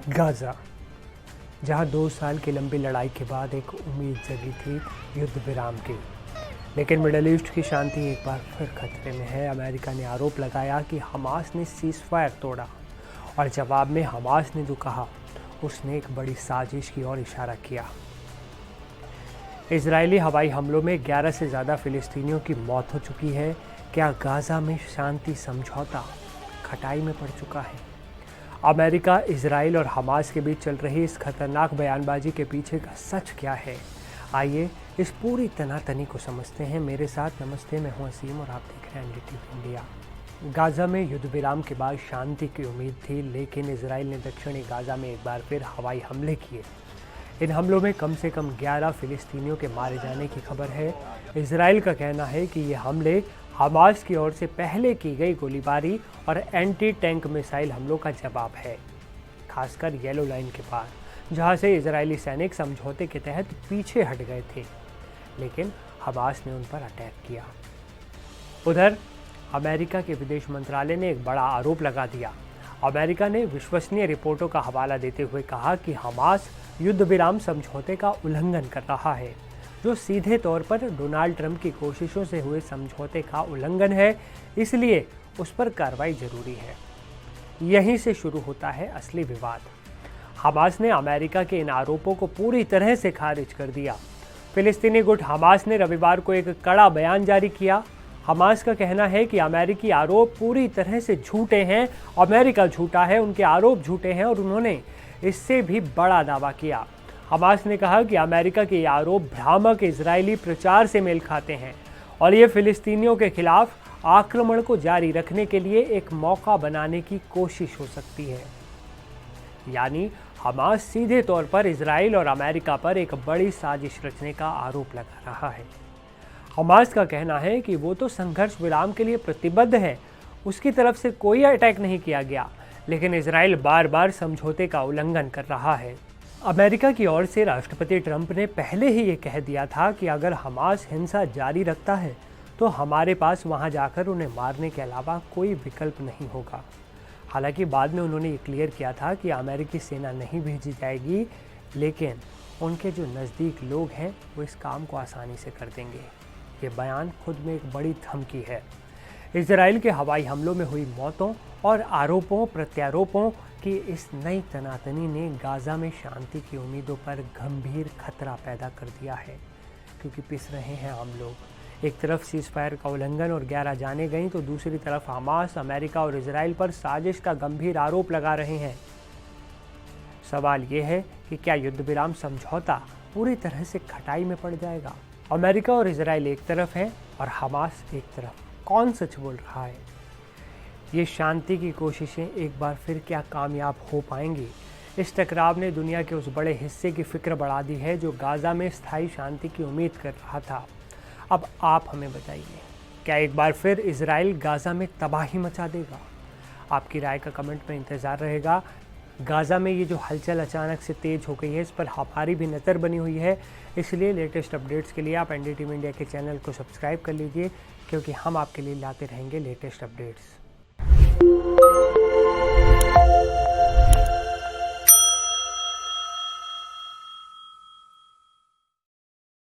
Gaza, जहां 2 साल की लंबी लड़ाई के बाद एक उम्मीद जगी थी युद्ध विराम की, लेकिन मिडल ईस्ट की शांति एक बार फिर खतरे में है। अमेरिका ने आरोप लगाया कि हमास ने सीज़फायर तोड़ा और जवाब में हमास ने जो कहा उसने एक बड़ी साजिश की ओर इशारा किया। इजरायली हवाई हमलों में 11 से ज़्यादा फ़िलिस्तीनियों की मौत हो चुकी है। क्या गाज़ा में शांति समझौता खटाई में पड़ चुका है? अमेरिका, इजराइल और हमास के बीच चल रही इस खतरनाक बयानबाजी के पीछे का सच क्या है? आइए इस पूरी तनातनी को समझते हैं। मेरे साथ नमस्ते, मैं हूं असीम और आप देख रहे हैं एनडीटीवी इंडिया। गाज़ा में युद्ध विराम के बाद शांति की उम्मीद थी, लेकिन इजराइल ने दक्षिणी गाज़ा में एक बार फिर हवाई हमले किए। इन हमलों में कम से कम 11 फ़िलिस्तीनियों के मारे जाने की खबर है। इजराइल का कहना है कि ये हमले हमास की ओर से पहले की गई गोलीबारी और एंटी टैंक मिसाइल हमलों का जवाब है, खासकर येलो लाइन के पार, जहां से इजरायली सैनिक समझौते के तहत पीछे हट गए थे, लेकिन हमास ने उन पर अटैक किया। उधर अमेरिका के विदेश मंत्रालय ने एक बड़ा आरोप लगा दिया। अमेरिका ने विश्वसनीय रिपोर्टों का हवाला देते हुए कहा कि हमास युद्ध विराम समझौते का उल्लंघन कर रहा है, जो सीधे तौर पर डोनाल्ड ट्रंप की कोशिशों से हुए समझौते का उल्लंघन है, इसलिए उस पर कार्रवाई जरूरी है। यहीं से शुरू होता है असली विवाद। हमास ने अमेरिका के इन आरोपों को पूरी तरह से खारिज कर दिया। फिलिस्तीनी गुट हमास ने रविवार को एक कड़ा बयान जारी किया। हमास का कहना है कि अमेरिकी आरोप पूरी तरह से झूठे हैं, अमेरिका झूठा है, उनके आरोप झूठे हैं और उन्होंने इससे भी बड़ा दावा किया। हमास ने कहा कि अमेरिका के ये आरोप भ्रामक इजरायली प्रचार से मेल खाते हैं और ये फिलिस्तीनियों के खिलाफ आक्रमण को जारी रखने के लिए एक मौका बनाने की कोशिश हो सकती है। यानी हमास सीधे तौर पर इजराइल और अमेरिका पर एक बड़ी साजिश रचने का आरोप लगा रहा है। हमास का कहना है कि वो तो संघर्ष विराम के लिए प्रतिबद्ध है, उसकी तरफ से कोई अटैक नहीं किया गया, लेकिन इजराइल बार बार समझौते का उल्लंघन कर रहा है। अमेरिका की ओर से राष्ट्रपति ट्रंप ने पहले ही ये कह दिया था कि अगर हमास हिंसा जारी रखता है तो हमारे पास वहां जाकर उन्हें मारने के अलावा कोई विकल्प नहीं होगा। हालांकि बाद में उन्होंने ये क्लियर किया था कि अमेरिकी सेना नहीं भेजी जाएगी, लेकिन उनके जो नज़दीक लोग हैं वो इस काम को आसानी से कर देंगे। ये बयान खुद में एक बड़ी धमकी है। इजराइल के हवाई हमलों में हुई मौतों और आरोपों प्रत्यारोपों की इस नई तनातनी ने गाज़ा में शांति की उम्मीदों पर गंभीर खतरा पैदा कर दिया है, क्योंकि पिस रहे हैं आम लोग। एक तरफ सीज़फायर का उल्लंघन और 11 जाने गई, तो दूसरी तरफ हमास, अमेरिका और इजराइल पर साजिश का गंभीर आरोप लगा रहे हैं। सवाल ये है कि क्या युद्ध विराम समझौता पूरी तरह से खटाई में पड़ जाएगा? अमेरिका और इजराइल एक तरफ है और हमास एक तरफ। कौन सच बोल रहा है? ये शांति की कोशिशें एक बार फिर क्या कामयाब हो पाएंगी? इस टकराव ने दुनिया के उस बड़े हिस्से की फिक्र बढ़ा दी है जो गाज़ा में स्थायी शांति की उम्मीद कर रहा था। अब आप हमें बताइए, क्या एक बार फिर इजराइल गाज़ा में तबाही मचा देगा? आपकी राय का कमेंट में इंतज़ार रहेगा। गाज़ा में ये जो हलचल अचानक से तेज़ हो गई है, इस पर हमारी भी नज़र बनी हुई है, इसलिए लेटेस्ट अपडेट्स के लिए आप एनडीटीवी इंडिया के चैनल को सब्सक्राइब कर लीजिए, क्योंकि हम आपके लिए लाते रहेंगे लेटेस्ट अपडेट्स।